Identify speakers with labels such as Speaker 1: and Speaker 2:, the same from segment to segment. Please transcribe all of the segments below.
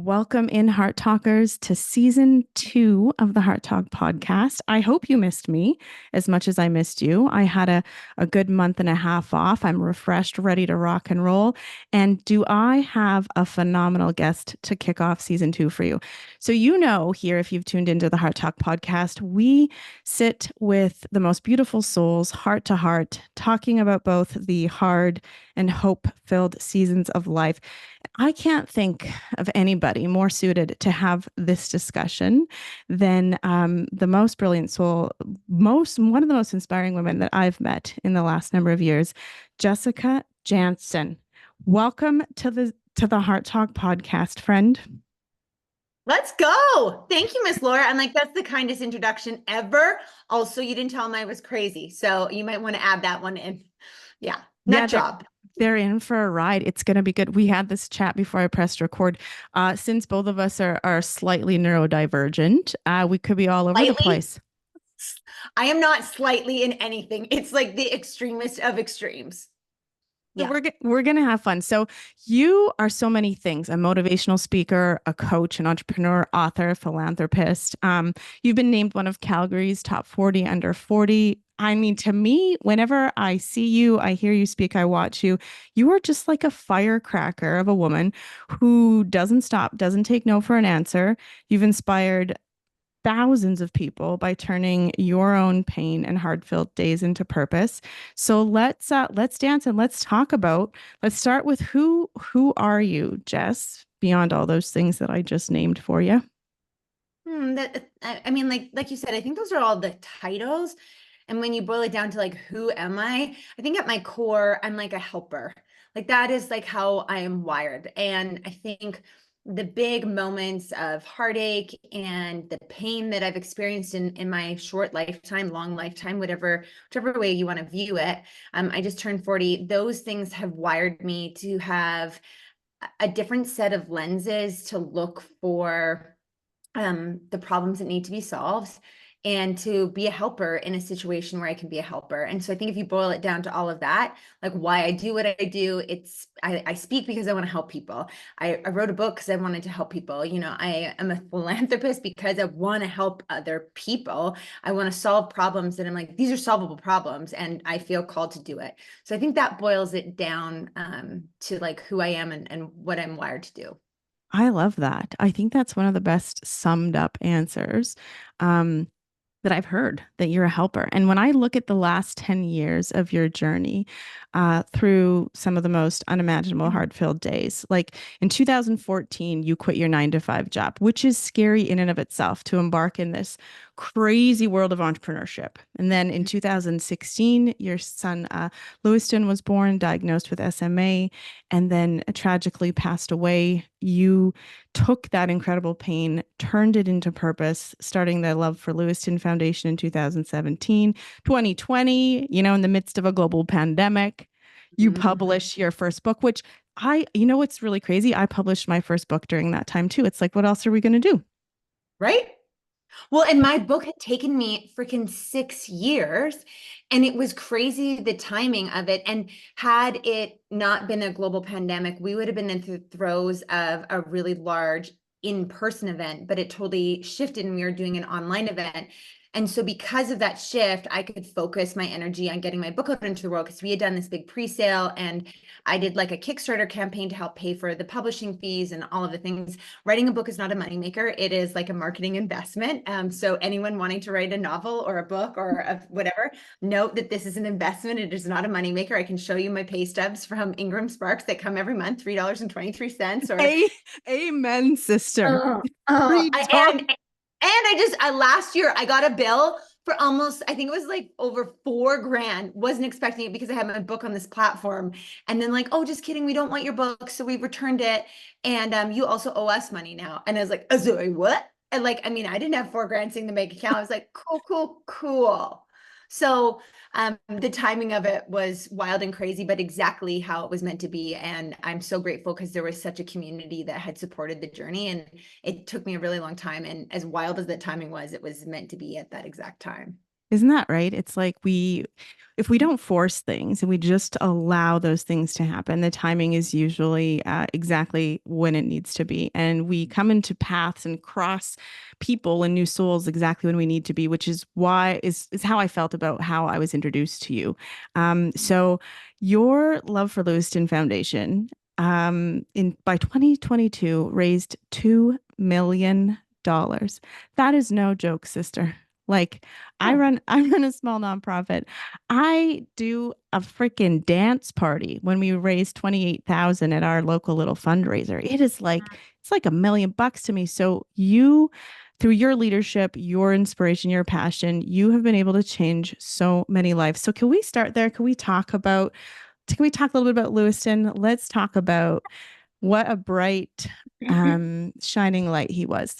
Speaker 1: Welcome in, Heart Talkers, to season 2 of the Heart Talk podcast. I hope you missed me as much as I missed you. I had a good month and a half off. I'm refreshed, ready to rock and roll. And do I have a phenomenal guest to kick off season 2 for you? So, here, if you've tuned into the Heart Talk podcast, we sit with the most beautiful souls, heart to heart, talking about both the hard and hope filled seasons of life. I can't think of anybody more suited to have this discussion than the most brilliant soul, one of the most inspiring women that I've met in the last number of years, Jessica Janzen. Welcome to the Heart Talk podcast, friend.
Speaker 2: Let's go. Thank you, Miss Laura. I'm like, that's the kindest introduction ever. Also, you didn't tell them I was crazy, so you might want to add that one in. Yeah, nut job.
Speaker 1: They're in for a ride. It's going to be good. We had this chat before I pressed record. Since both of us are slightly neurodivergent, we could be all over the place.
Speaker 2: I am not slightly in anything. It's like the extremist of extremes.
Speaker 1: Yeah. So we're going to have fun. So you are so many things: a motivational speaker, a coach, an entrepreneur, author, philanthropist. You've been named one of Calgary's top 40 under 40. I mean, to me, whenever I see you, I hear you speak, I watch you, you are just like a firecracker of a woman who doesn't stop, doesn't take no for an answer. You've inspired thousands of people by turning your own pain and hard-filled days into purpose. So let's dance and let's talk about. Let's start with who are you, Jess? Beyond all those things that I just named for you.
Speaker 2: I mean, like you said, I think those are all the titles. And when you boil it down to like, who am I? I think at my core, I'm like a helper. Like that is like how I am wired. And I think the big moments of heartache and the pain that I've experienced in my short lifetime, long lifetime, whichever way you want to view it. I just turned 40. Those things have wired me to have a different set of lenses to look for the problems that need to be solved and to be a helper in a situation where I can be a helper. And so I think if you boil it down to all of that, like why I do what I do, I speak because I want to help people. I wrote a book because I wanted to help people. I am a philanthropist because I want to help other people. I want to solve problems that I'm like, these are solvable problems, and I feel called to do it. So I think that boils it down to like who I am and what I'm wired to do.
Speaker 1: I love that. I think that's one of the best summed up answers. That I've heard, that you're a helper. And when I look at the last 10 years of your journey through some of the most unimaginable hard-filled days, like in 2014, you quit your 9-to-5 job, which is scary in and of itself to embark in this crazy world of entrepreneurship. And then in 2016, your son, Lewiston, was born, diagnosed with SMA, and then tragically passed away. You took that incredible pain, turned it into purpose, starting the Love for Lewiston Foundation in 2017. 2020, in the midst of a global pandemic, you publish your first book, which what's really crazy? I published my first book during that time too. It's like, what else are we going to do?
Speaker 2: Right? Well, and my book had taken me freaking 6 years, and it was crazy the timing of it. And had it not been a global pandemic, we would have been in the throes of a really large in-person event, but it totally shifted and we were doing an online event. And so because of that shift, I could focus my energy on getting my book out into the world because we had done this big pre-sale and I did like a Kickstarter campaign to help pay for the publishing fees and all of the things. Writing a book is not a moneymaker. It is like a marketing investment. So anyone wanting to write a novel or a book or whatever, note that this is an investment. It is not a moneymaker. I can show you my pay stubs from Ingram Sparks that come every month, $3.23 or
Speaker 1: Amen, sister.
Speaker 2: And last year I got a bill for almost, I think it was like over $4,000. Wasn't expecting it because I had my book on this platform. And then like, oh, just kidding. We don't want your book. So we returned it. And you also owe us money now. And I was like, oh, sorry, what? And like, I mean, I didn't have $4,000 sitting in the bank account. I was like, cool. So the timing of it was wild and crazy, but exactly how it was meant to be. And I'm so grateful because there was such a community that had supported the journey. And it took me a really long time. And as wild as that timing was, it was meant to be at that exact time.
Speaker 1: Isn't that right? It's like if we don't force things and we just allow those things to happen, the timing is usually exactly when it needs to be. And we come into paths and cross people and new souls exactly when we need to be, which is is how I felt about how I was introduced to you. So your Love for Lewiston Foundation in by 2022 raised $2 million. That is no joke, sister. Like I run a small nonprofit. I do a freaking dance party when we raise 28,000 at our local little fundraiser. It is like it's like $1 million to me. So you through your leadership, your inspiration, your passion, you have been able to change so many lives. So can we start there? Can we talk a little bit about Lewiston? Let's talk about what a bright shining light he was.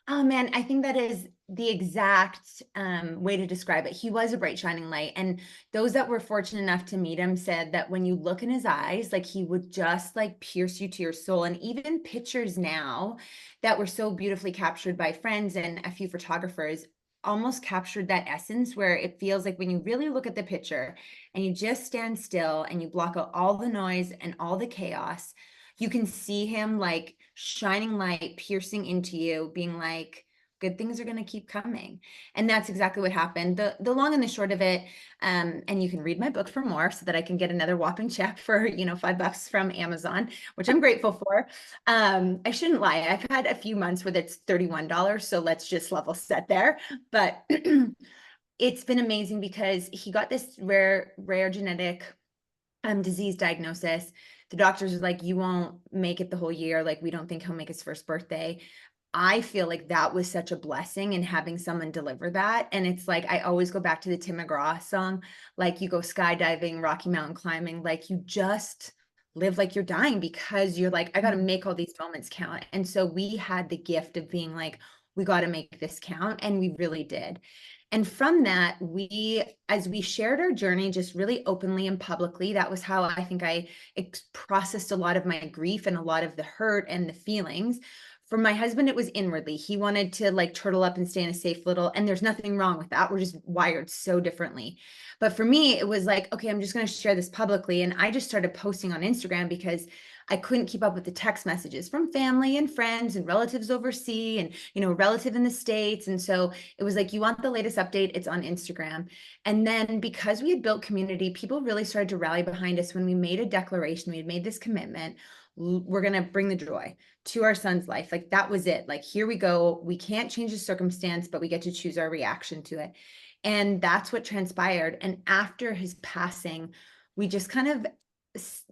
Speaker 2: Oh man, I think that is the exact way to describe it. He was a bright, shining light. And those that were fortunate enough to meet him said that when you look in his eyes, like he would just like pierce you to your soul. And even pictures now that were so beautifully captured by friends and a few photographers almost captured that essence where it feels like when you really look at the picture and you just stand still and you block out all the noise and all the chaos, you can see him like shining light piercing into you, being like, good things are going to keep coming. And that's exactly what happened. The long and the short of it, and you can read my book for more so that I can get another whopping check for, $5 from Amazon, which I'm grateful for. I shouldn't lie. I've had a few months where it's $31. So let's just level set there. But it's been amazing because he got this rare genetic disease diagnosis. The doctors are like, you won't make it the whole year. Like, we don't think he'll make his first birthday. I feel like that was such a blessing in having someone deliver that. And it's like, I always go back to the Tim McGraw song, like you go skydiving, Rocky Mountain climbing, like you just live like you're dying because you're like, I got to make all these moments count. And so we had the gift of being like, we got to make this count. And we really did. And from that, as we shared our journey just really openly and publicly, that was how I think I processed a lot of my grief and a lot of the hurt and the feelings. For my husband, it was inwardly. He wanted to like turtle up and stay in a safe little, and there's nothing wrong with that. We're just wired so differently. But for me, it was like, okay, I'm just going to share this publicly. And I just started posting on Instagram because I couldn't keep up with the text messages from family and friends and relatives overseas and, relative in the States. And so it was like, you want the latest update, it's on Instagram. And then because we had built community, people really started to rally behind us when we made a declaration, we had made this commitment. We're going to bring the joy to our son's life. Like that was it. Like, here we go. We can't change the circumstance, but we get to choose our reaction to it. And that's what transpired. And after his passing, we just kind of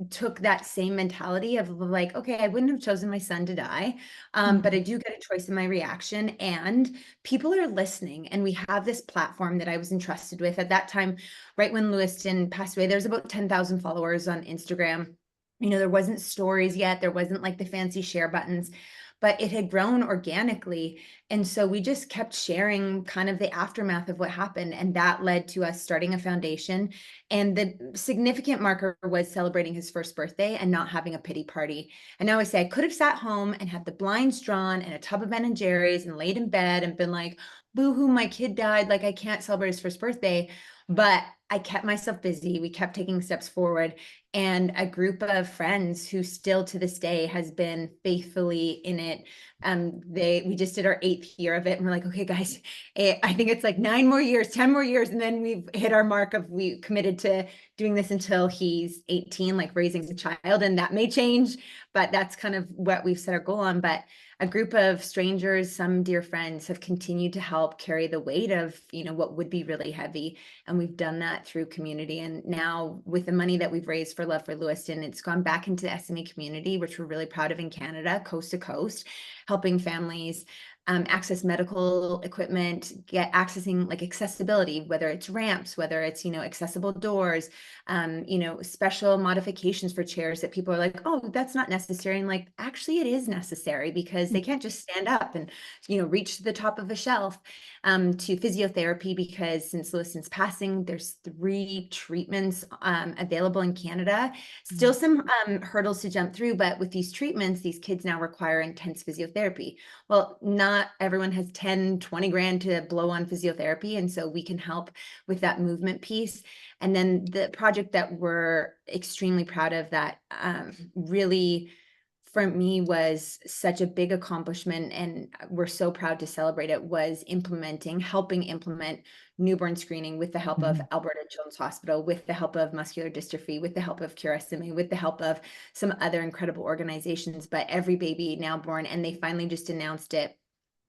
Speaker 2: took that same mentality of like, okay, I wouldn't have chosen my son to die, but I do get a choice in my reaction, and people are listening. And we have this platform that I was entrusted with at that time, right when Lewiston passed away. There's about 10,000 followers on Instagram. There wasn't stories yet. There wasn't like the fancy share buttons, but it had grown organically. And so we just kept sharing kind of the aftermath of what happened. And that led to us starting a foundation. And the significant marker was celebrating his first birthday and not having a pity party. And I always say I could have sat home and had the blinds drawn and a tub of Ben and Jerry's and laid in bed and been like, boo hoo, my kid died. Like, I can't celebrate his first birthday. But I kept myself busy. We kept taking steps forward, and a group of friends who still to this day has been faithfully in it. We just did our 8th year of it, and we're like, okay, guys, I think it's like 9 more years, 10 more years, and then we've hit our mark of we committed to doing this until he's 18, like raising a child, and that may change, but that's kind of what we've set our goal on. But a group of strangers, some dear friends, have continued to help carry the weight of what would be really heavy. And we've done that through community. And now with the money that we've raised for Love for Lewiston, it's gone back into the SME community, which we're really proud of in Canada, coast to coast, helping families access medical equipment, accessing like accessibility, whether it's ramps, whether it's, accessible doors, special modifications for chairs that people are like, oh, that's not necessary. And like, actually it is necessary because they can't just stand up and, reach to the top of a shelf. to physiotherapy, because since Lewiston's passing, there's 3 treatments available in Canada. Still some hurdles to jump through, but with these treatments, these kids now require intense physiotherapy. Well, not everyone has 10, 20 grand to blow on physiotherapy, and so we can help with that movement piece. And then the project that we're extremely proud of that really for me was such a big accomplishment, and we're so proud to celebrate it, was helping implement newborn screening with the help of
Speaker 1: Mhm.
Speaker 2: Alberta Children's Hospital, with the help of Muscular Dystrophy, with the help of Cure SMA, with the help of some other incredible organizations. But every baby now born, and they finally just announced it,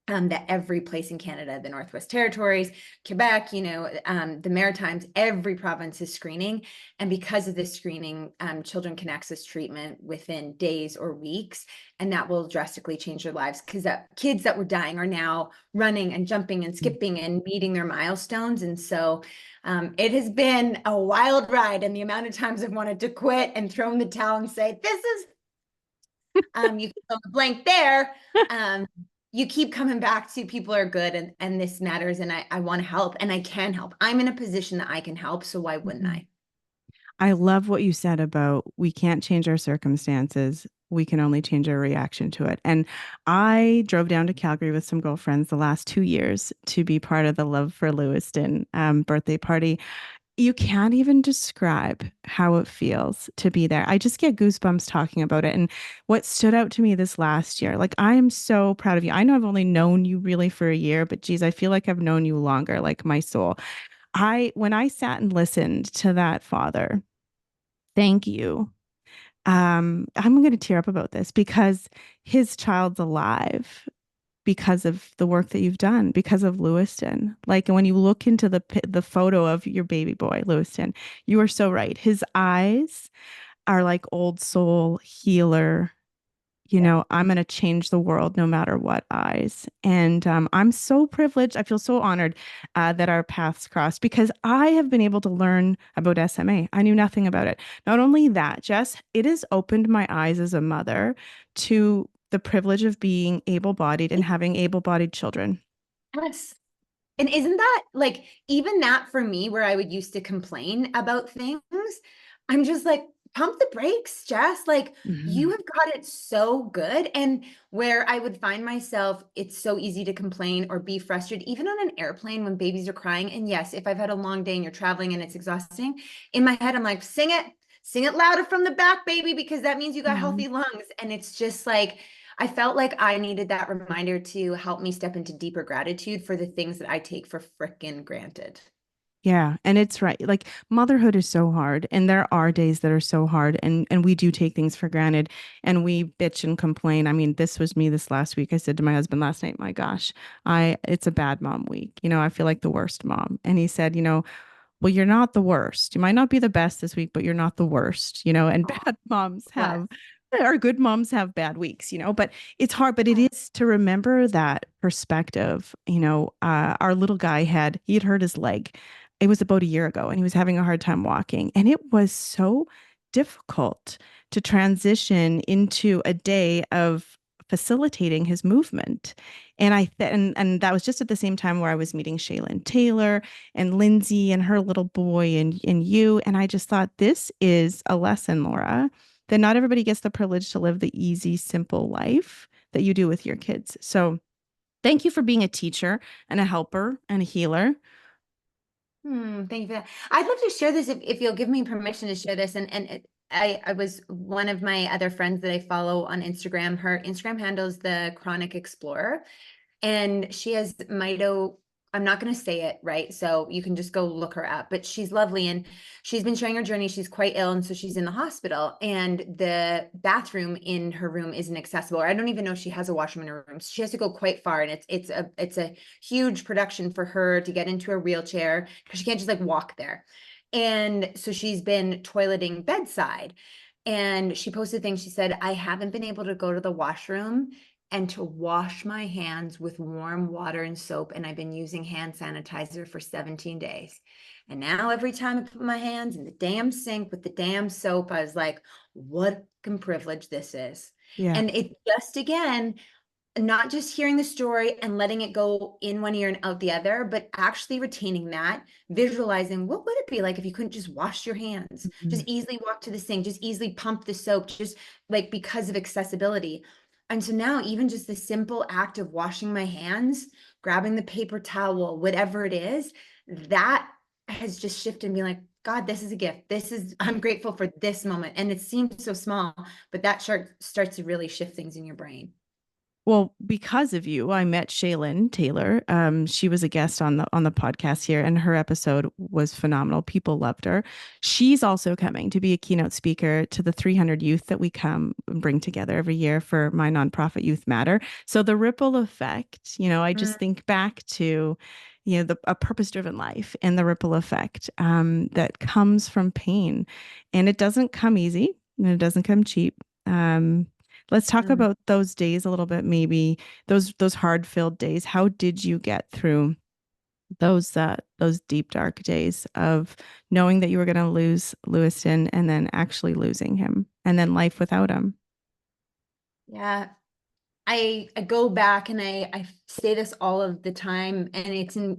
Speaker 2: that every place in Canada, the Northwest Territories, Quebec, the Maritimes, every province is screening. And because of this screening, children can access treatment within days or weeks, and that will drastically change their lives, because kids that were dying are now running and jumping and skipping and meeting their milestones. And so it has been a wild ride, and the amount of times I've wanted to quit and throw in the towel and say, this is you can fill the blank there. Um, you keep coming back to people are good, and this matters, and I want to help, and I can help. I'm in a position that I can help, so why wouldn't
Speaker 1: Mhm.
Speaker 2: I?
Speaker 1: I love what you said about we can't change our circumstances. We can only change our reaction to it. And I drove down to Calgary with some girlfriends the last 2 years to be part of the Love for Lewiston birthday party. You can't even describe how it feels to be there. I just get goosebumps talking about it. And what stood out to me this last year, like, I am so proud of you. I know I've only known you really for a year, but geez, I feel like I've known you longer, like my soul. When I sat and listened to that father, thank you. I'm going to tear up about this because his child's alive because of the work that you've done, because of Lewiston. Like when you look into the photo of your baby boy, Lewiston, you are so right. His eyes are like old soul healer.
Speaker 2: Yeah.
Speaker 1: I'm going to change the world no matter what eyes. And I'm so privileged. I feel so honored that our paths crossed because I have been able to learn about SMA. I knew nothing about it. Not only that, Jess, it has opened my eyes as a mother to the privilege of being able bodied and having able bodied children.
Speaker 2: Yes. And isn't that like, even that for me, where I would used to complain about things, I'm just like, pump the brakes, Jess. Like, you
Speaker 1: Mhm.
Speaker 2: have got it so good. And where I would find myself, it's so easy to complain or be frustrated, even on an airplane when babies are crying. And yes, if I've had a long day and you're traveling and it's exhausting, in my head, I'm like, sing it louder from the back, baby, because that means you got
Speaker 1: Mhm.
Speaker 2: healthy lungs. And it's just like, I felt like I needed that reminder to help me step into deeper gratitude for the things that I take for frickin' granted.
Speaker 1: Yeah, and it's right. Like motherhood is so hard, and there are days that are so hard, and we do take things for granted, and we bitch and complain. I mean, this was me this last week. I said to my husband last night, "My gosh, I it's a bad mom week. I feel like the worst mom." And he said, well, you're not the worst. You might not be the best this week, but you're not the worst, and
Speaker 2: Oh,
Speaker 1: bad moms
Speaker 2: bless.
Speaker 1: have, or good moms have bad weeks, but it's hard. But it is to remember that perspective. Our little guy he had hurt his leg. It was about a year ago and he was having a hard time walking. And it was so difficult to transition into a day of facilitating his movement. And that was just at the same time where I was meeting Shaylin Taylor and Lindsay and her little boy and you. And I just thought this is a lesson, Laura, that not everybody gets the privilege to live the easy, simple life that you do with your kids. So thank you for being a teacher and a helper and a healer.
Speaker 2: Thank you for that. I'd love to share this if you'll give me permission to share this. I was one of my other friends that I follow on Instagram. Her Instagram handle is the Chronic Explorer. And she has mito. I'm not going to say it right, so you can just go look her up. But she's lovely, and she's been sharing her journey. She's quite ill, and so she's in the hospital. And the bathroom in her room isn't accessible. Or I don't even know if she has a washroom in her room. So she has to go quite far, and it's a huge production for her to get into a wheelchair because she can't just like walk there. And so she's been toileting bedside. And she posted things. She said, I haven't been able to go to the washroom and to wash my hands with warm water and soap. And I've been using hand sanitizer for 17 days. And now every time I put my hands in the damn sink with the damn soap, I was like, what can privilege this is.
Speaker 1: Yeah.
Speaker 2: And it just again, not just hearing the story and letting it go in one ear and out the other, but actually retaining that, visualizing what would it be like if you couldn't just wash your hands, just
Speaker 1: Mhm.
Speaker 2: easily walk to the sink, just easily pump the soap, just like because of accessibility. And so now, even just the simple act of washing my hands, grabbing the paper towel, whatever it is, that has just shifted me like, God, this is a gift. I'm grateful for this moment. And it seems so small, but that starts to really shift things in your brain.
Speaker 1: Well, because of you, I met Shaylin Taylor. She was a guest on the podcast here, and her episode was phenomenal. People loved her. She's also coming to be a keynote speaker to the 300 youth that we come and bring together every year for my nonprofit Youth Matter. So the ripple effect, I
Speaker 2: Mm,
Speaker 1: just think back to, a purpose-driven life and the ripple effect that comes from pain, and it doesn't come easy and it doesn't come cheap. Let's talk
Speaker 2: mm.
Speaker 1: about those days a little bit, maybe those hard-filled days. How did you get through those deep dark days of knowing that you were going to lose Lewiston and then actually losing him and then life without him?
Speaker 2: Yeah, I go back and I say this all of the time, and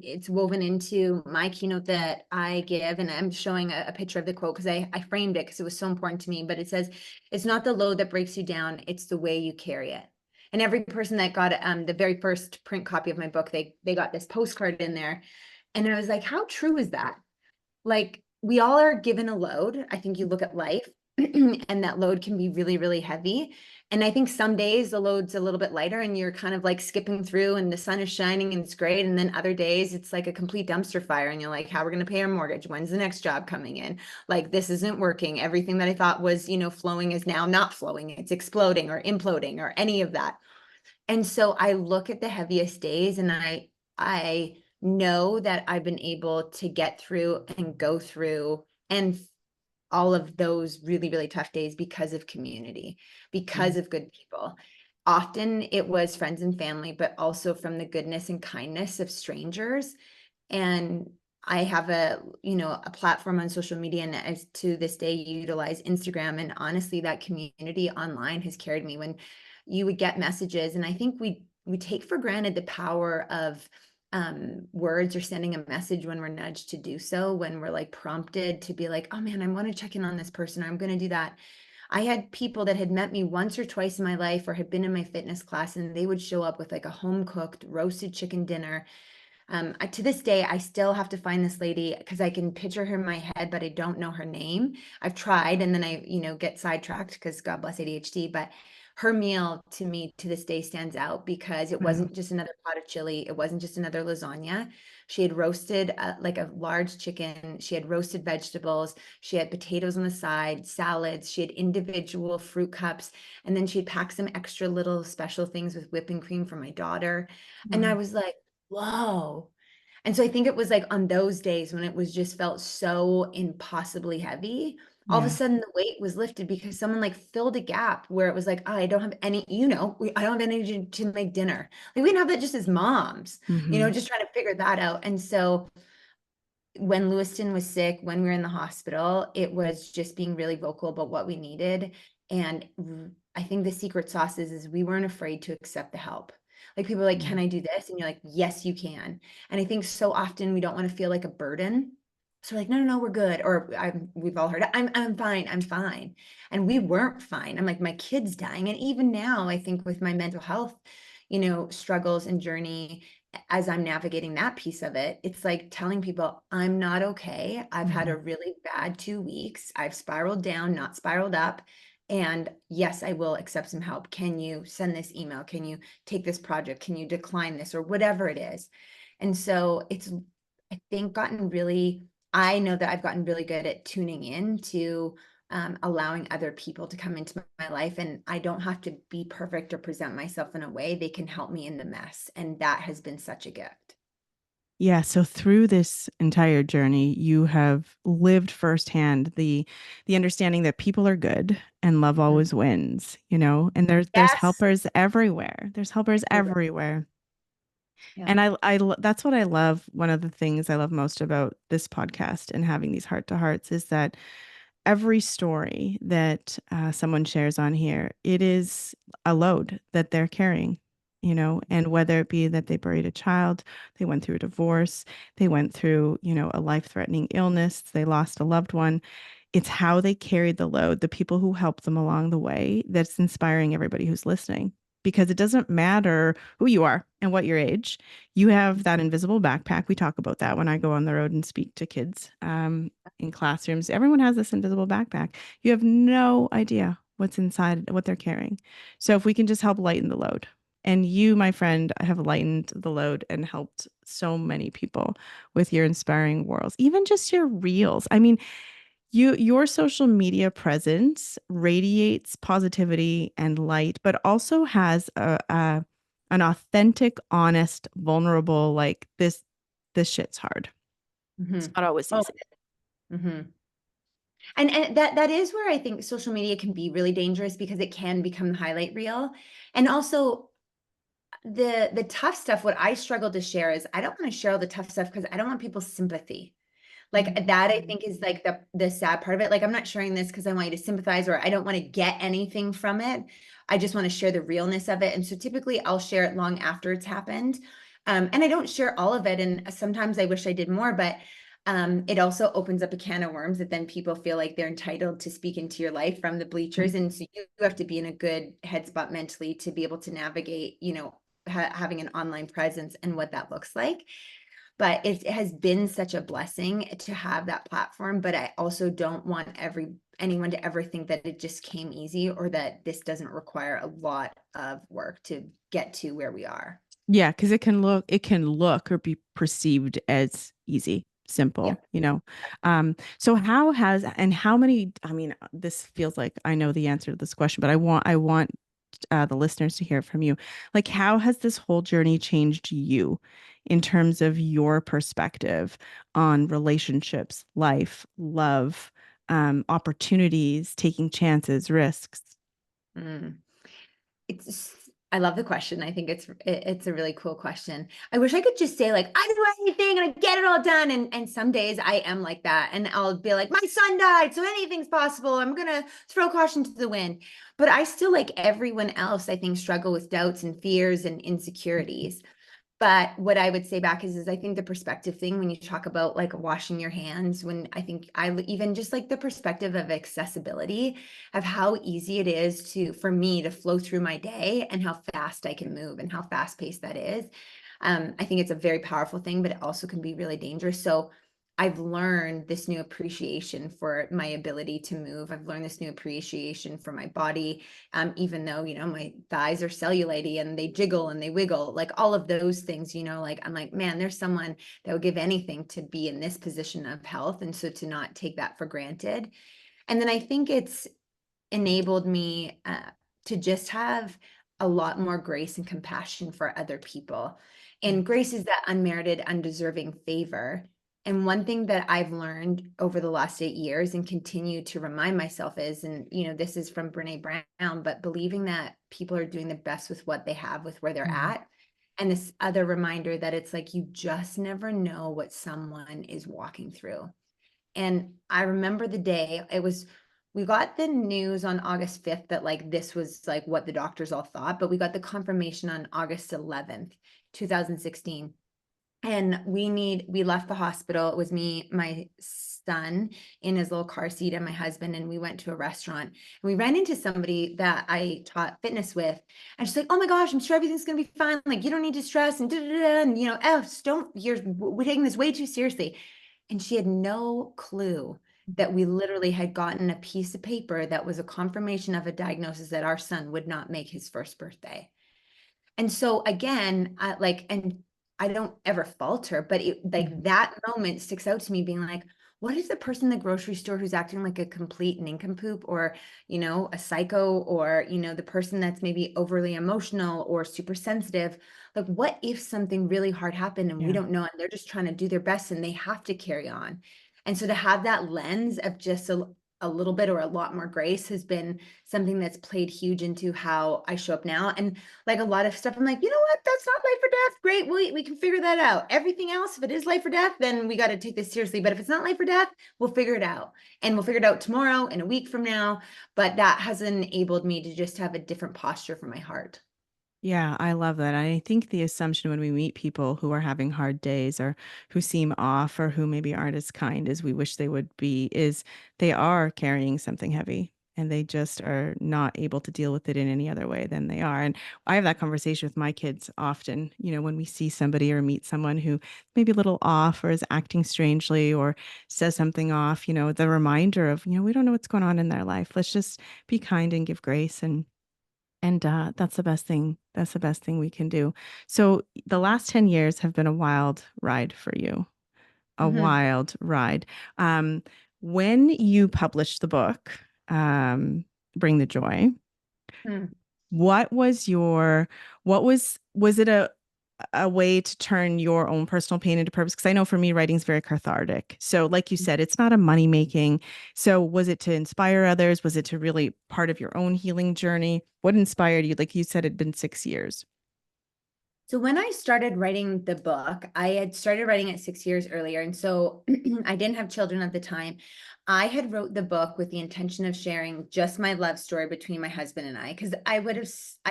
Speaker 2: it's woven into my keynote that I give, and I'm showing a picture of the quote because I framed it because it was so important to me. But it says, "It's not the load that breaks you down; it's the way you carry it." And every person that got the very first print copy of my book, they got this postcard in there, and I was like, "How true is that?" Like we all are given a load. I think you look at life and that load can be really, really heavy. And I think some days the load's a little bit lighter and you're kind of like skipping through and the sun is shining and it's great. And then other days it's like a complete dumpster fire and you're like, how are we going to pay our mortgage? When's the next job coming in? Like this isn't working. Everything that I thought was, flowing is now not flowing. It's exploding or imploding or any of that. And so I look at the heaviest days and I know that I've been able to get through and go through and all of those really, really tough days because of community, because
Speaker 1: Mm.
Speaker 2: of good people. Often it was friends and family, but also from the goodness and kindness of strangers. And I have a platform on social media, and I to this day utilize Instagram. And honestly, that community online has carried me when you would get messages. And I think we take for granted the power of words or sending a message when we're nudged to do so, when we're like prompted to be like, oh man, I want to check in on this person, or I'm going to do that. I had people that had met me once or twice in my life or had been in my fitness class, and they would show up with like a home cooked roasted chicken dinner. To this day, I still have to find this lady because I can picture her in my head, but I don't know her name. I've tried, and then I, get sidetracked because God bless ADHD. But her meal to me to this day stands out because it
Speaker 1: Wow.
Speaker 2: wasn't just another pot of chili. It wasn't just another lasagna. She had roasted like a large chicken. She had roasted vegetables. She had potatoes on the side, salads. She had individual fruit cups. And then she'd pack some extra little special things with whipping cream for my daughter. And I
Speaker 1: Wow.
Speaker 2: was like, whoa. And so I think it was like on those days when it was just felt so impossibly heavy, all of a
Speaker 1: Yeah.
Speaker 2: sudden the weight was lifted because someone like filled a gap where it was like, oh, I don't have any, I don't have energy to make dinner. Like we didn't have that just as moms,
Speaker 1: Hmm.
Speaker 2: just trying to figure that out. And so when Lewiston was sick, when we were in the hospital, it was just being really vocal about what we needed. And I think the secret sauce is we weren't afraid to accept the help. Like people are like,
Speaker 1: Yeah.
Speaker 2: can I do this? And you're like, yes, you can. And I think so often we don't want to feel like a burden. So we're like, no, no, no, we're good. Or we've all heard, I'm fine, I'm fine. And we weren't fine. I'm like, my kid's dying. And even now, I think with my mental health, struggles and journey, as I'm navigating that piece of it, it's like telling people I'm not okay. I've had
Speaker 1: Hmm.
Speaker 2: a really bad 2 weeks. I've spiraled down, not spiraled up. And yes, I will accept some help. Can you send this email? Can you take this project? Can you decline this or whatever it is? And so I think, I know that I've gotten really good at tuning in to allowing other people to come into my life. And I don't have to be perfect or present myself in a way. They can help me in the mess. And that has been such a gift.
Speaker 1: Yeah, so through this entire journey, you have lived firsthand the understanding that people are good and love
Speaker 2: Mhm.
Speaker 1: always wins, and there's
Speaker 2: Yes.
Speaker 1: helpers everywhere. There's helpers
Speaker 2: Everywhere.
Speaker 1: everywhere.
Speaker 2: Yeah.
Speaker 1: And that's what I love. One of the things I love most about this podcast and having these heart to hearts is that every story that someone shares on here, it is a load that they're carrying. and whether it be that they buried a child, they went through a divorce, they went through, a life-threatening illness, they lost a loved one. It's how they carried the load, the people who helped them along the way, that's inspiring everybody who's listening. Because it doesn't matter who you are and what your age, you have that invisible backpack. We talk about that when I go on the road and speak to kids in classrooms. Everyone has this invisible backpack. You have no idea what's inside, what they're carrying. So if we can just help lighten the load. And you, my friend, have lightened the load and helped so many people with your inspiring worlds, even just your reels. I mean, your social media presence radiates positivity and light, but also has an authentic, honest, vulnerable, like this shit's hard. It's
Speaker 2: Mhm.
Speaker 1: not always
Speaker 2: Oh,
Speaker 1: easy.
Speaker 2: mhm. And that is where I think social media can be really dangerous because it can become the highlight reel. And also the tough stuff, what I struggle to share is I don't want to share all the tough stuff because I don't want people's sympathy. Like that I think is like the sad part of it. Like I'm not sharing this because I want you to sympathize or I don't want to get anything from it. I just want to share the realness of it. And so typically I'll share it long after it's happened. And I don't share all of it. And sometimes I wish I did more, but it also opens up a can of worms that then people feel like they're entitled to speak into your life from the bleachers. And so you have to be in a good headspot mentally to be able to navigate, having an online presence and what that looks like. But it has been such a blessing to have that platform. But I also don't want anyone to ever think that it just came easy or that this doesn't require a lot of work to get to where we are.
Speaker 1: Yeah, because it can look or be perceived as easy,
Speaker 2: Yeah.
Speaker 1: simple. So how many, I mean, this feels like I know the answer to this question, but I want the listeners to hear it from you. Like, how has this whole journey changed you in terms of your perspective on relationships, life, love, opportunities, taking chances, risks?
Speaker 2: Mm. I love the question. I think it's a really cool question. I wish I could just say like I do anything and I get it all done. And some days I am like that. And I'll be like, my son died, so anything's possible. I'm gonna throw caution to the wind. But I still, like everyone else, I think, struggle with doubts and fears and insecurities. But what I would say back is I think the perspective thing when you talk about like washing your hands, when I think even just like the perspective of accessibility of how easy it is for me to flow through my day and how fast I can move and how fast paced that is. I think it's a very powerful thing, but it also can be really dangerous. So I've learned this new appreciation for my ability to move. I've learned this new appreciation for my body, even though, my thighs are cellulite and they jiggle and they wiggle, like all of those things, like I'm like, man, there's someone that would give anything to be in this position of health. And so to not take that for granted. And then I think it's enabled me to just have a lot more grace and compassion for other people. And grace is that unmerited, undeserving favor. And one thing that I've learned over the last 8 years and continue to remind myself is, and this is from Brene Brown, but believing that people are doing the best with what they have, with where they're
Speaker 1: Mhm.
Speaker 2: at. And this other reminder that it's like you just never know what someone is walking through. And I remember the day we got the news on August 5th that like this was like what the doctors all thought, but we got the confirmation on August 11th, 2016. And we left the hospital. It was me, my son in his little car seat, and my husband, and we went to a restaurant. And we ran into somebody that I taught fitness with. And she's like, "Oh my gosh, I'm sure everything's gonna be fine. Like, you don't need to stress and da da da. And we're taking this way too seriously." And she had no clue that we literally had gotten a piece of paper that was a confirmation of a diagnosis that our son would not make his first birthday. And so again, and I don't ever falter, but
Speaker 1: Mhm.
Speaker 2: that moment sticks out to me being like, what is the person in the grocery store who's acting like a complete nincompoop or, a psycho or, the person that's maybe overly emotional or super sensitive? Like, what if something really hard happened and we
Speaker 1: Yeah.
Speaker 2: don't know and they're just trying to do their best and they have to carry on? And so to have that lens of just a little bit or a lot more grace has been something that's played huge into how I show up now. And like a lot of stuff, I'm like, you know what? That's not life or death. Great. We can figure that out. Everything else, if it is life or death, then we got to take this seriously. But if it's not life or death, we'll figure it out. And we'll figure it out tomorrow and a week from now. But that has enabled me to just have a different posture for my heart.
Speaker 1: Yeah, I love that. I think the assumption when we meet people who are having hard days or who seem off or who maybe aren't as kind as we wish they would be is they are carrying something heavy and they just are not able to deal with it in any other way than they are. And I have that conversation with my kids often, when we see somebody or meet someone who maybe a little off or is acting strangely or says something off, the reminder of, we don't know what's going on in their life. Let's just be kind and give grace and that's the best thing. That's the best thing we can do. So the last 10 years have been a wild ride for you, a
Speaker 2: Mhm.
Speaker 1: wild ride. Um, when you published the book, um, Bring the Joy,
Speaker 2: Mm.
Speaker 1: what was your, was it a way to turn your own personal pain into purpose? Because I know for me, writing is very cathartic. So, like you said, it's not a money making. So, was it to inspire others? Was it to really part of your own healing journey? What inspired you? Like you said, it'd been 6 years.
Speaker 2: So when I started writing the book, I had started writing it 6 years earlier. And so I didn't have children at the time. I had wrote the book with the intention of sharing just my love story between my husband and I, because I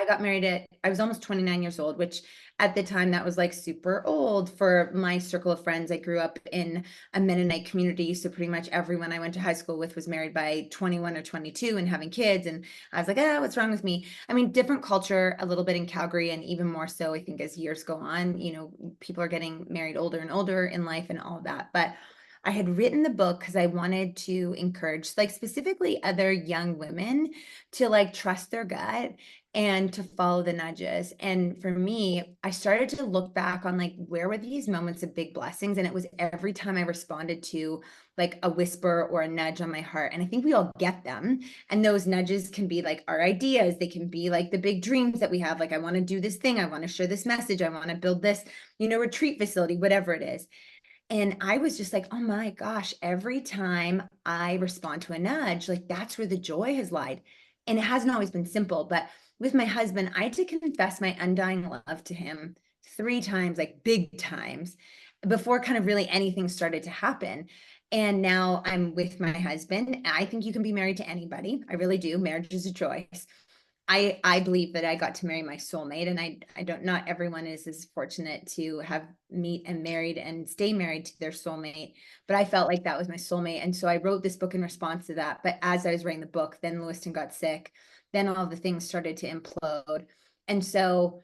Speaker 2: got married I was almost 29 years old, which at the time that was like super old for my circle of friends. I grew up in a Mennonite community. So pretty much everyone I went to high school with was married by 21 or 22 and having kids. And I was like, what's wrong with me? I mean, different culture a little bit in Calgary, and even more so, I think, as years go on, people are getting married older and older in life and all of that. But I had written the book because I wanted to encourage, like, specifically other young women to like trust their gut and to follow the nudges. And for me, I started to look back on like where were these moments of big blessings, and it was every time I responded to like a whisper or a nudge on my heart. And I think we all get them, and those nudges can be like our ideas. They can be like the big dreams that we have. Like, I want to do this thing. I want to share this message. I want to build this, retreat facility, whatever it is. And I was just like, oh my gosh, every time I respond to a nudge, like that's where the joy has lied. And it hasn't always been simple, but with my husband, I had to confess my undying love to him 3 times, like big times, before kind of really anything started to happen. And now I'm with my husband. I think you can be married to anybody. I really do. Marriage is a choice. I believe that I got to marry my soulmate, and I don't, not everyone is as fortunate to have meet and married and stay married to their soulmate, but I felt like that was my soulmate. And so I wrote this book in response to that. But as I was writing the book, then Lewiston got sick, then all the things started to implode. And so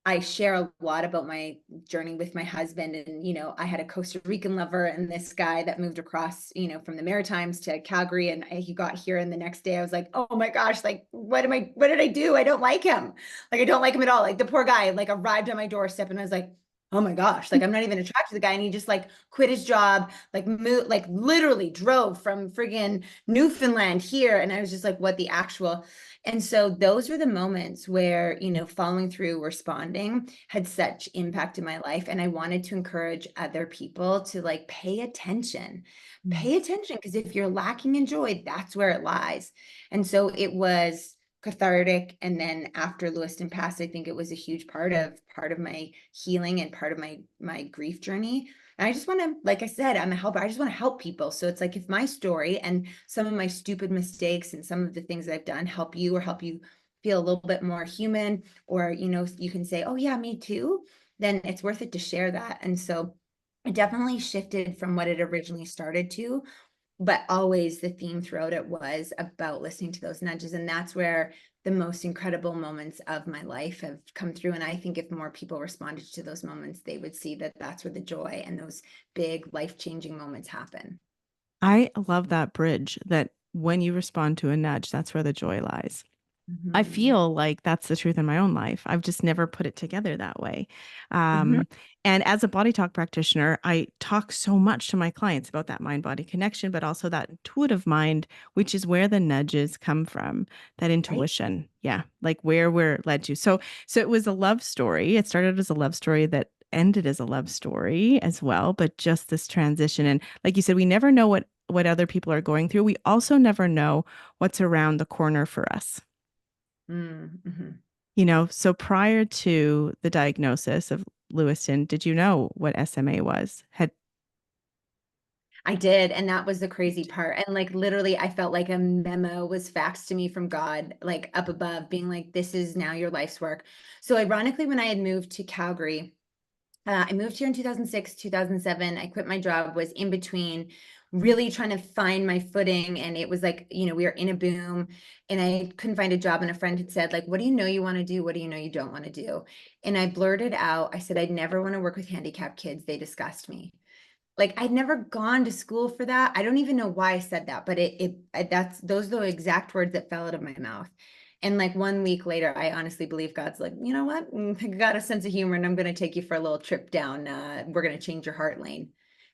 Speaker 2: I share a lot about my journey with my husband. And, I had a Costa Rican lover and this guy that moved across, from the Maritimes to Calgary. And he got here. And the next day I was like, oh my gosh, like, what did I do? I don't like him. Like, I don't like him at all. Like, the poor guy, like, arrived on my doorstep and I was like, oh my gosh, like, I'm not even attracted to the guy. And he just like quit his job, like, moved, like, literally drove from friggin' Newfoundland here. And I was just like, what the actual. And so those were the moments where, following through, responding had such impact in my life. And I wanted to encourage other people to like pay attention.
Speaker 1: Mm.
Speaker 2: Pay attention, because if you're lacking in joy, that's where it lies. And so it was cathartic. And then after Lewiston passed, I think it was a huge part of my healing and part of my grief journey. And I just want to, like I said, I'm a helper. I just want to help people. So it's like, if my story and some of my stupid mistakes and some of the things that I've done help you, or help you feel a little bit more human, or, you can say, oh yeah, me too, then it's worth it to share that. And so it definitely shifted from what it originally started to, but always the theme throughout it was about listening to those nudges. And that's where the most incredible moments of my life have come through. And I think if more people responded to those moments, they would see that that's where the joy and those big life-changing moments happen.
Speaker 1: I love that bridge that when you respond to a nudge, that's where the joy lies. I
Speaker 2: Mhm.
Speaker 1: feel like that's the truth in my own life. I've just never put it together that way.
Speaker 2: Mhm.
Speaker 1: And as a body talk practitioner, I talk so much to my clients about that mind body connection, but also that intuitive mind, which is where the nudges come from, that
Speaker 2: Right.
Speaker 1: intuition. Yeah, like where we're led to. So it was a love story. It started as a love story that ended as a love story as well, but just this transition. And like you said, we never know what other people are going through. We also never know what's around the corner for us.
Speaker 2: Mm-hmm.
Speaker 1: So prior to the diagnosis of Lewiston, did you know what SMA was? Had
Speaker 2: I did, and that was the crazy part. And like literally, I felt like a memo was faxed to me from God, like up above, being like, "This is now your life's work." So ironically, when I had moved to Calgary, I moved here in 2006, 2007. I quit my job, was in between really trying to find my footing. And it was like, we were in a boom and I couldn't find a job. And a friend had said, like, what do you know you want to do? What do you know you don't want to do? And I blurted out, I said, I'd never want to work with handicapped kids. They disgust me. Like I'd never gone to school for that. I don't even know why I said that, but those are the exact words that fell out of my mouth. And like 1 week later, I honestly believe God's like, you know what? I got a sense of humor and I'm going to take you for a little trip down. We're going to change your heart lane.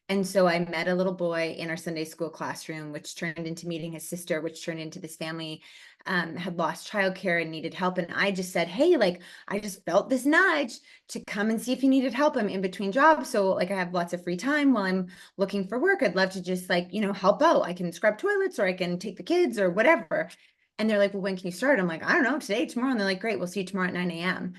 Speaker 2: And so I met a little boy in our Sunday school classroom, which turned into meeting his sister, which turned into this family had lost childcare and needed help. And I just said, hey, like, I just felt this nudge to come and see if you needed help. I'm in between jobs. So like I have lots of free time while I'm looking for work. I'd love to just like, help out. I can scrub toilets or I can take the kids or whatever. And they're like, well, when can you start? I'm like, I don't know, today, tomorrow. And they're like, great, we'll see you tomorrow at 9 a.m.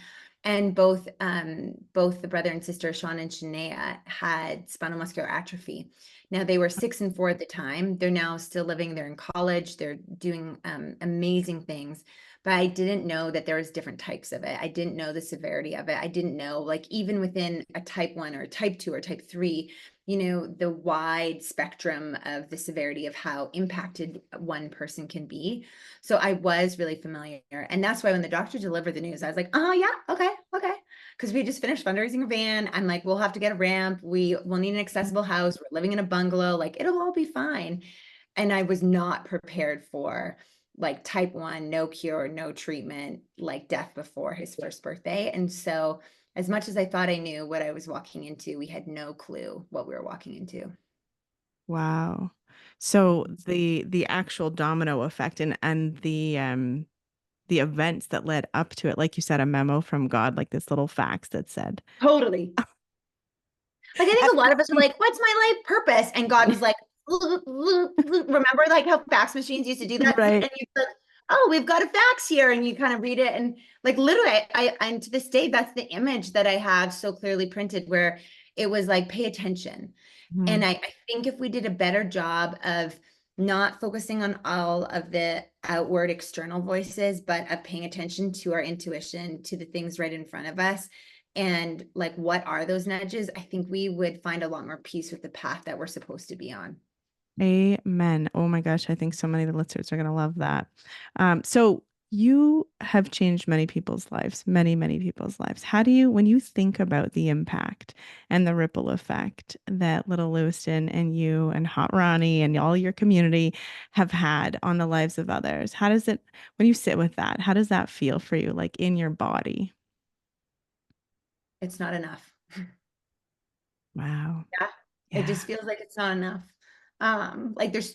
Speaker 2: And both the brother and sister, Sean and Shania, had spinal muscular atrophy. Now they were 6 and 4 at the time. They're now still living. They're in college. They're doing amazing things. But I didn't know that there was different types of it. I didn't know the severity of it. I didn't know, like, even within a type 1 or a type 2 or type 3, the wide spectrum of the severity of how impacted one person can be. So I was really familiar. And that's why when the doctor delivered the news, I was like, oh, yeah, okay, okay. Because we just finished fundraising a van. I'm like, we'll have to get a ramp. We will need an accessible house. We're living in a bungalow. Like, it'll all be fine. And I was not prepared for like type 1, no cure, no treatment, like death before his first birthday. And so, as much as I thought I knew what I was walking into, we had no clue what we were walking into.
Speaker 1: Wow. So the actual domino effect and the events that led up to it, like you said, a memo from God, like this little fax that said,
Speaker 2: Totally. Like I think a lot of us are like, what's my life purpose? And God was like, remember like how fax machines used to do that?
Speaker 1: right.
Speaker 2: And you like, oh, we've got a fax here. And you kind of read it. And like literally, and to this day, that's the image that I have so clearly printed where it was like, pay attention. And
Speaker 1: Mhm.
Speaker 2: I think if we did a better job of not focusing on all of the outward external voices, but of paying attention to our intuition, to the things right in front of us, and like what are those nudges, I think we would find a lot more peace with the path that we're supposed to be on.
Speaker 1: Amen. Oh my gosh, I think so many of the listeners are going to love that. So you have changed many people's lives, many, many people's lives. How do you, when you think about the impact and the ripple effect that Little Lewiston and you and Hot Ronnie and all your community have had on the lives of others, how does it, when you sit with that, how does that feel for you, like in your body?
Speaker 2: It's not enough.
Speaker 1: Wow.
Speaker 2: Yeah. It
Speaker 1: Yeah.
Speaker 2: just feels like it's not enough. Like there's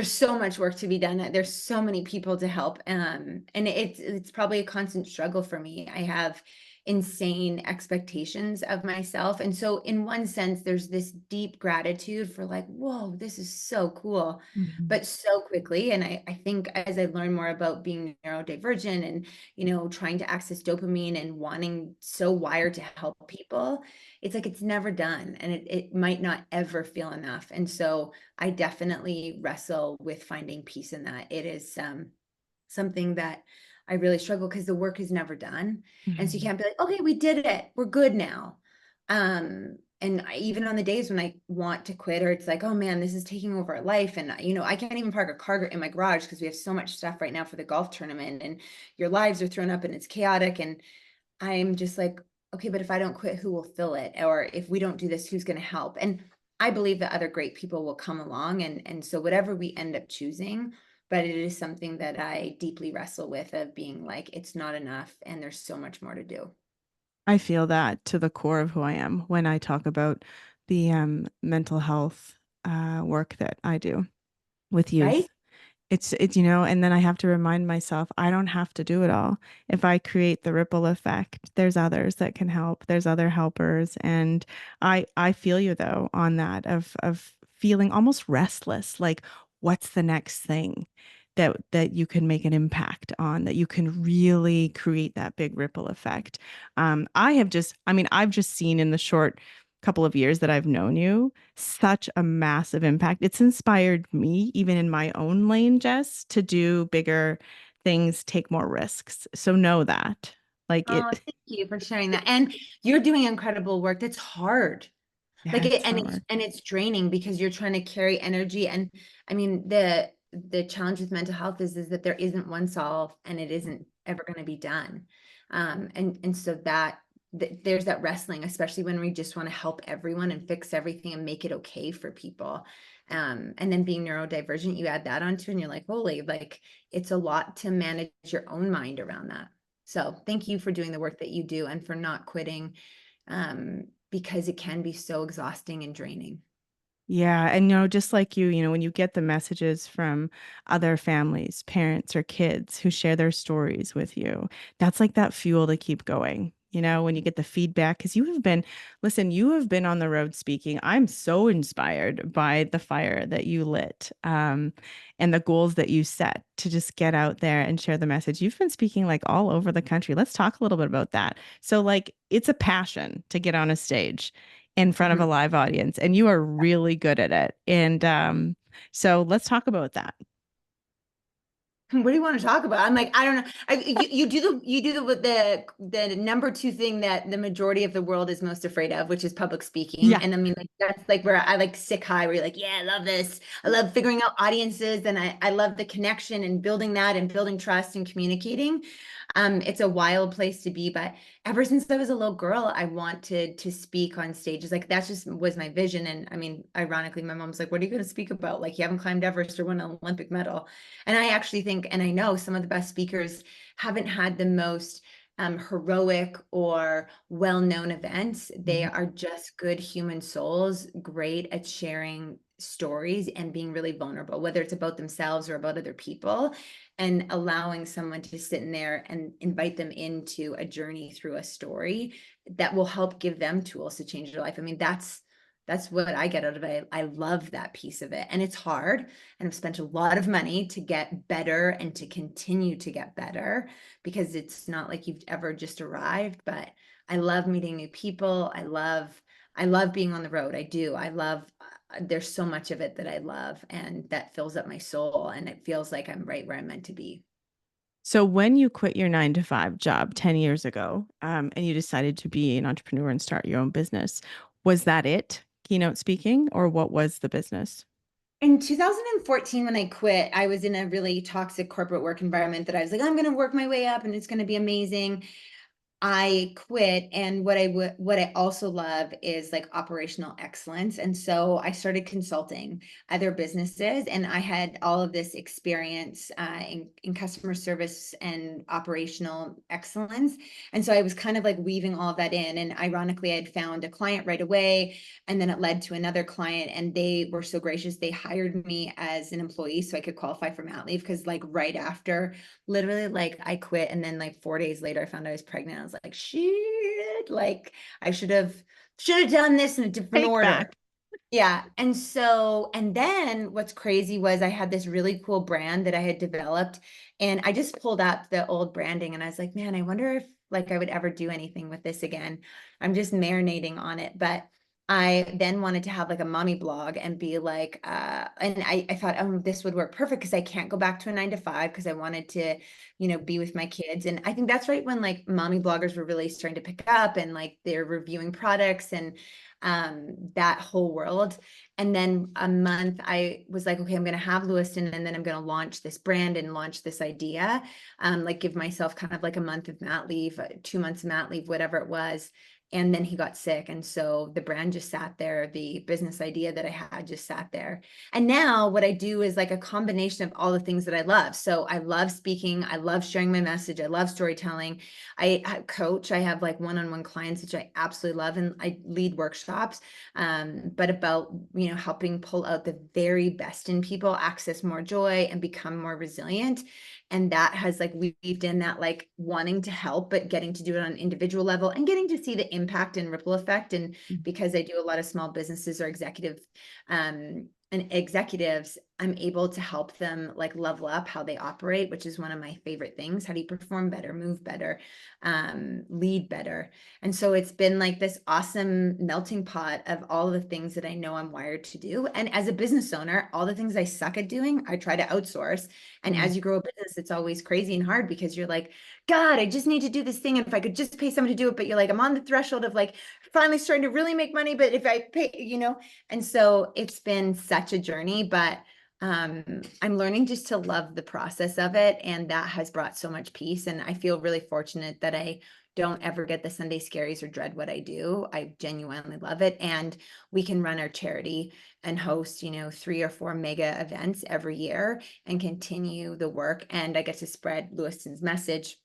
Speaker 2: so much work to be done. There's so many people to help. And it's probably a constant struggle for me. I have insane expectations of myself. And so in one sense, there's this deep gratitude for like, whoa, this is so cool.
Speaker 1: Mhm.
Speaker 2: But so quickly. And I think as I learn more about being neurodivergent and, trying to access dopamine and wanting so wired to help people, it's like it's never done and it might not ever feel enough. And so I definitely wrestle with finding peace in that. It is something that I really struggle because the work is never done. And so you
Speaker 1: Mhm.
Speaker 2: can't be like, okay, we did it. We're good now. And even on the days when I want to quit or it's like, oh man, this is taking over our life. And, I can't even park a car in my garage because we have so much stuff right now for the golf tournament and your lives are thrown up and it's chaotic. And I'm just like, okay, but if I don't quit, who will fill it? Or if we don't do this, who's going to help? And I believe that other great people will come along. And so whatever we end up choosing, but it is something that I deeply wrestle with of being like, it's not enough and there's so much more to do.
Speaker 1: I feel that to the core of who I am when I talk about the mental health work that I do with
Speaker 2: Right?
Speaker 1: youth. It's, and then I have to remind myself I don't have to do it all. If I create the ripple effect, there's others that can help. There's other helpers. And I feel you though on that of feeling almost restless, like what's the next thing that you can make an impact on, that you can really create that big ripple effect. I mean, I've just seen in the short couple of years that I've known you, such a massive impact. It's inspired me, even in my own lane, Jess, to do bigger things, take more risks. So know that. Like
Speaker 2: Oh,
Speaker 1: it,
Speaker 2: thank you for sharing that. And you're doing incredible work. That's hard.
Speaker 1: yeah,
Speaker 2: Like it,
Speaker 1: it's hard.
Speaker 2: and it's draining because you're trying to carry energy. And I mean, the challenge with mental health is that there isn't one solve and it isn't ever going to be done. And so there's that wrestling, especially when we just want to help everyone and fix everything and make it okay for people. And then being neurodivergent, you add that onto, and you're like, holy, like it's a lot to manage your own mind around that. So thank you for doing the work that you do and for not quitting, because it can be so exhausting and draining.
Speaker 1: Yeah. And, just like you, when you get the messages from other families, parents or kids who share their stories with you, that's like that fuel to keep going. When you get the feedback, because listen, you have been on the road speaking. I'm so inspired by the fire that you lit, and the goals that you set to just get out there and share the message. You've been speaking like all over the country. Let's talk a little bit about that. So, like, it's a passion to get on a stage in front of a
Speaker 2: Mhm.
Speaker 1: live audience, and you are really good at it. And so let's talk about that.
Speaker 2: What do you want to talk about? I'm like, I don't know. You do the number two thing that the majority of the world is most afraid of, which is public speaking.
Speaker 1: Yeah.
Speaker 2: And I mean, like that's like where I like sick high, where you're like, yeah, I love this. I love figuring out audiences, and I love the connection and building that and building trust and communicating. It's a wild place to be, but ever since I was a little girl, I wanted to speak on stages. Like that's just was my vision. And I mean, ironically, my mom's like, "What are you going to speak about? Like you haven't climbed Everest or won an Olympic medal." And I actually think, and I know some of the best speakers haven't had the most heroic or well-known events. They
Speaker 1: Mhm.
Speaker 2: are just good human souls, great at sharing stories and being really vulnerable, whether it's about themselves or about other people, and allowing someone to sit in there and invite them into a journey through a story that will help give them tools to change their life. I mean, that's what I get out of it. I love that piece of it. And it's hard. And I've spent a lot of money to get better and to continue to get better, because it's not like you've ever just arrived, but I love meeting new people. I love being on the road. I do. I love there's so much of it that I love and that fills up my soul, and it feels like I'm right where I'm meant to be.
Speaker 1: So when you quit your 9 to 5 job 10 years ago, and you decided to be an entrepreneur and start your own business, was that it, keynote speaking, or what was the business?
Speaker 2: In 2014, when I quit, I was in a really toxic corporate work environment that I was like, I'm going to work my way up and it's going to be amazing. I quit, and what I also love is like operational excellence. And so I started consulting other businesses, and I had all of this experience in customer service and operational excellence. And so I was kind of like weaving all of that in. And ironically, I had found a client right away, and then it led to another client, and they were so gracious. They hired me as an employee so I could qualify for mat leave, because like right after, literally, like I quit, and then like 4 days later I found I was pregnant. I was like, shit, like I should have done this in a different
Speaker 1: Take
Speaker 2: order.
Speaker 1: back.
Speaker 2: Yeah. And so, and then what's crazy was I had this really cool brand that I had developed, and I just pulled up the old branding and I was like, man, I wonder if like I would ever do anything with this again. I'm just marinating on it. But I then wanted to have like a mommy blog and be like, and I thought, oh, this would work perfect because I can't go back to a 9 to 5, because I wanted to, be with my kids. And I think that's right when like mommy bloggers were really starting to pick up, and like they're reviewing products and that whole world. And then a month I was like, okay, I'm going to have Lewiston, and then I'm going to launch this brand and launch this idea. Like give myself kind of like a month of mat leave, 2 months of mat leave, whatever it was. And then he got sick. And so the brand just sat there. The business idea that I had just sat there. And now what I do is like a combination of all the things that I love. So I love speaking. I love sharing my message. I love storytelling. I coach. I have like one-on-one clients, which I absolutely love. And I lead workshops, but about, helping pull out the very best in people, access more joy, and become more resilient. And that has like weaved in that like wanting to help, but getting to do it on an individual level and getting to see the impact and ripple effect. And because I do a lot of small businesses or and executives, I'm able to help them like level up how they operate, which is one of my favorite things. How do you perform better, move better, lead better? And so it's been like this awesome melting pot of all of the things that I know I'm wired to do. And as a business owner, all the things I suck at doing, I try to outsource. And
Speaker 1: Mm,
Speaker 2: as you grow a business, it's always crazy and hard because you're like, God, I just need to do this thing. And if I could just pay someone to do it, but you're like, I'm on the threshold of like finally starting to really make money. But if I pay, and so it's been such a journey, but I'm learning just to love the process of it. And that has brought so much peace. And I feel really fortunate that I don't ever get the Sunday scaries or dread what I do. I genuinely love it. And we can run our charity and host, 3 or 4 mega events every year and continue the work. And I get to spread Lewiston's message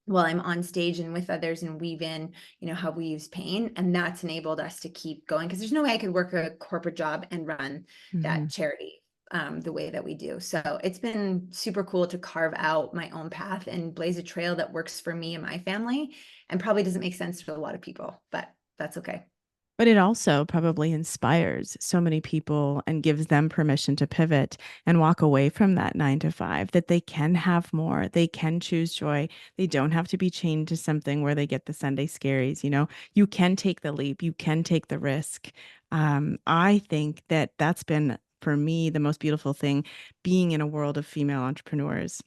Speaker 2: while I'm on stage and with others and weave in, how we use pain. And that's enabled us to keep going because there's no way I could work a corporate job and run that
Speaker 1: mhm.
Speaker 2: charity the way that we do. So it's been super cool to carve out my own path and blaze a trail that works for me and my family and probably doesn't make sense to a lot of people, but that's okay.
Speaker 1: But it also probably inspires so many people and gives them permission to pivot and walk away from that 9 to 5, that they can have more, they can choose joy. They don't have to be chained to something where they get the Sunday scaries. You can take the leap, you can take the risk. I think that that's been, for me, the most beautiful thing being in a world of female entrepreneurs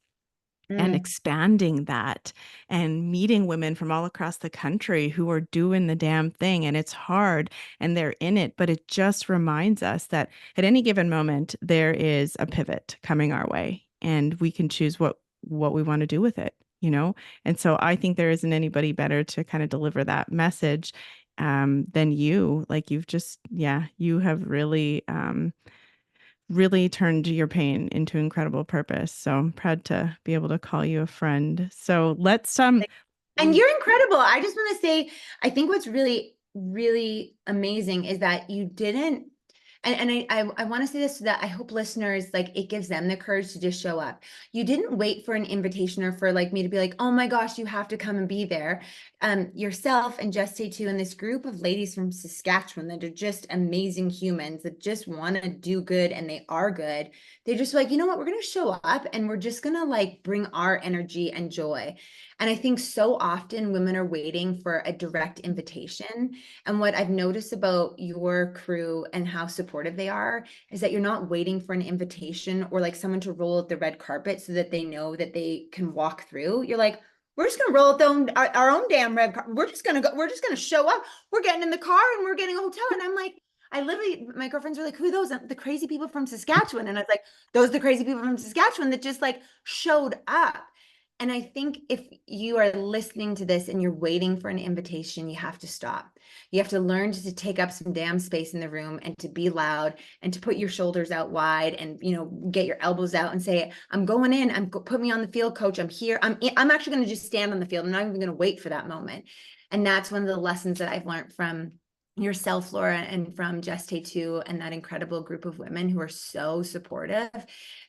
Speaker 1: and
Speaker 2: Mm,
Speaker 1: expanding that and meeting women from all across the country who are doing the damn thing. And it's hard and they're in it, but it just reminds us that at any given moment, there is a pivot coming our way and we can choose what we want to do with it. And so I think there isn't anybody better to kind of deliver that message than you. Like you've just, yeah, you have really turned your pain into incredible purpose. So I'm proud to be able to call you a friend. So let's
Speaker 2: And you're incredible. I just want to say, I think what's really, really amazing is that you didn't, and I want to say this so that I hope listeners like it gives them the courage to just show up. You didn't wait for an invitation or for like me to be like, oh my gosh, you have to come and be there. Yourself and Just Stay Two and this group of ladies from Saskatchewan that are just amazing humans that just want to do good and they are good. They're just like, you know what, we're gonna show up and we're just gonna like bring our energy and joy. And I think so often women are waiting for a direct invitation. And what I've noticed about your crew and how supportive they are is that you're not waiting for an invitation or like someone to roll out the red carpet so that they know that they can walk through. You're like, we're just gonna roll out our own damn red carpet. We're just gonna go, we're just gonna show up. We're getting in the car and we're getting a hotel. And I'm like, I literally, my girlfriends were like, who are those? The crazy people from Saskatchewan. And I was like, those are the crazy people from Saskatchewan that just like showed up. And I think if you are listening to this and you're waiting for an invitation, you have to stop. You have to learn to take up some damn space in the room and to be loud and to put your shoulders out wide and get your elbows out and say, "I'm going in. Put me on the field, coach. I'm here. I'm actually going to just stand on the field. I'm not even going to wait for that moment." And that's one of the lessons that I've learned from yourself, Laura, and from Just Stay Two and that incredible group of women who are so supportive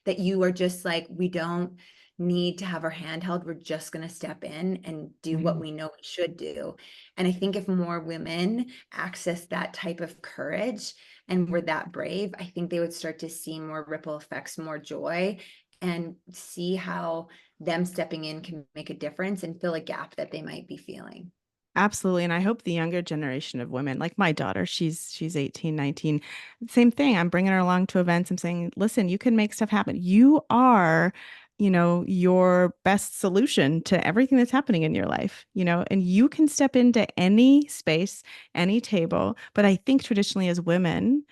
Speaker 2: that you are just like, we don't need to have our hand held. We're just going to step in and do what
Speaker 1: Mhm.
Speaker 2: we know we should do. And I think if more women access that type of courage and were that brave, I think they would start to see more ripple effects, more joy, and see how them stepping in can make a difference and fill a gap that they might be feeling.
Speaker 1: Absolutely. And I hope the younger generation of women, like my daughter, she's 18, 19, same thing. I'm bringing her along to events. I'm saying, listen, you can make stuff happen. You are, your best solution to everything that's happening in your life, and you can step into any space, any table. But I think traditionally as women,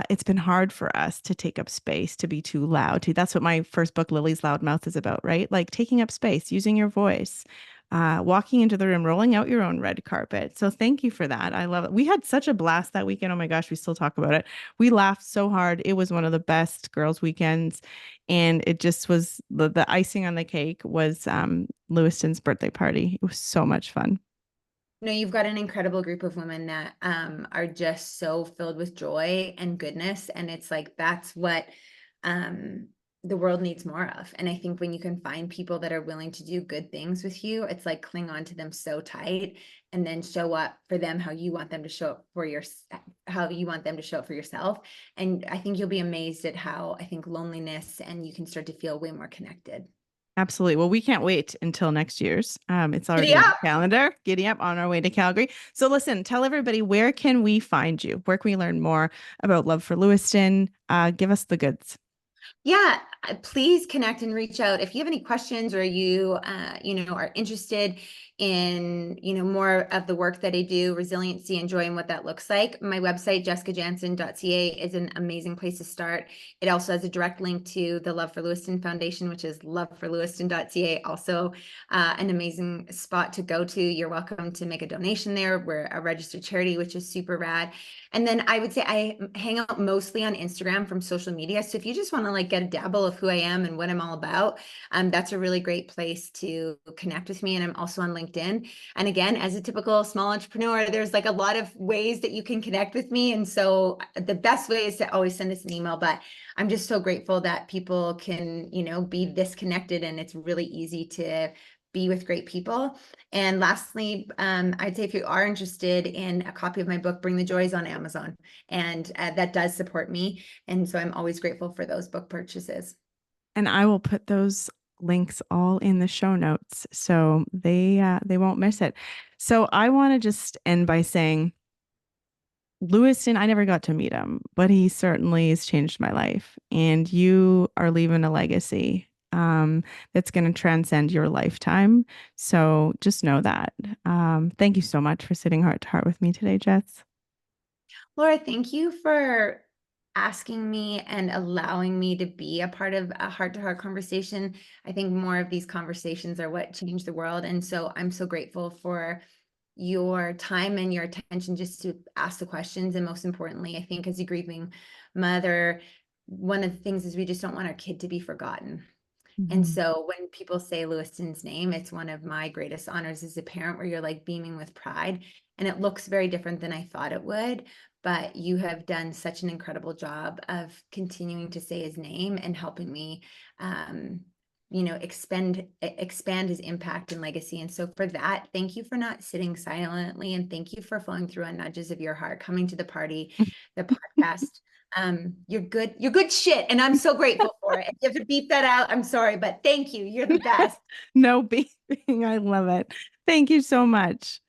Speaker 1: it's been hard for us to take up space, to be too loud. That's what my first book, Lily's Loud Mouth, is about, right? Like taking up space, using your voice, walking into the room, rolling out your own red carpet. So thank you for that. I love it. We had such a blast that weekend. Oh my gosh, we still talk about it. We laughed so hard. It was one of the best girls' weekends. And it just was the icing on the cake was Lewiston's birthday party. It was so much fun.
Speaker 2: No, you've got an incredible group of women that are just so filled with joy and goodness. And it's like that's what um the world needs more of. And I think when you can find people that are willing to do good things with you, it's like cling on to them so tight and then show up for them how you want them to show up for your how you want them to show up for yourself. And I think you'll be amazed at how I think loneliness and you can start to feel way more connected.
Speaker 1: Absolutely. Well, we can't wait until next year's. It's already
Speaker 2: Giddy
Speaker 1: on the
Speaker 2: up.
Speaker 1: calendar. Giddy up on our way to Calgary. So listen, tell everybody, where can we find you? Where can we learn more about Love for Lewiston? Give us the goods.
Speaker 2: Yeah, please connect and reach out if you have any questions or you are interested in, more of the work that I do, resiliency and joy and what that looks like. My website, jessicajansen.ca, is an amazing place to start. It also has a direct link to the Love for Lewiston Foundation, which is loveforlewiston.ca. Also, an amazing spot to go to. You're welcome to make a donation there. We're a registered charity, which is super rad. And then I would say I hang out mostly on Instagram from social media. So if you just want to like get a dabble of who I am and what I'm all about, that's a really great place to connect with me. And I'm also on LinkedIn. And again, as a typical small entrepreneur, there's like a lot of ways that you can connect with me. And so the best way is to always send us an email. But I'm just so grateful that people can, be this connected, and it's really easy to be with great people. And lastly, I'd say if you are interested in a copy of my book, Bring the Joys, on Amazon, and that does support me. And so I'm always grateful for those book purchases.
Speaker 1: And I will put those links all in the show notes so they won't miss it. So I want to just end by saying, Lewiston, I never got to meet him, but he certainly has changed my life. And you are leaving a legacy that's going to transcend your lifetime. So just know that. Thank you so much for sitting heart to heart with me today, Jess.
Speaker 2: Laura, thank you for asking me and allowing me to be a part of a heart-to-heart conversation. I think more of these conversations are what change the world. And so I'm so grateful for your time and your attention just to ask the questions. And most importantly, I think as a grieving mother, one of the things is we just don't want our kid to be forgotten. And
Speaker 1: Mhm.
Speaker 2: so when people say Lewiston's name, it's one of my greatest honors as a parent, where you're like beaming with pride. And it looks very different than I thought it would. But you have done such an incredible job of continuing to say his name and helping me, expand his impact and legacy. And so for that, thank you for not sitting silently, and thank you for flowing through on nudges of your heart, coming to the party, the podcast. You're good shit, and I'm so grateful for it. If you have to beep that out, I'm sorry, but thank you. You're the best.
Speaker 1: No beeping. I love it. Thank you so much.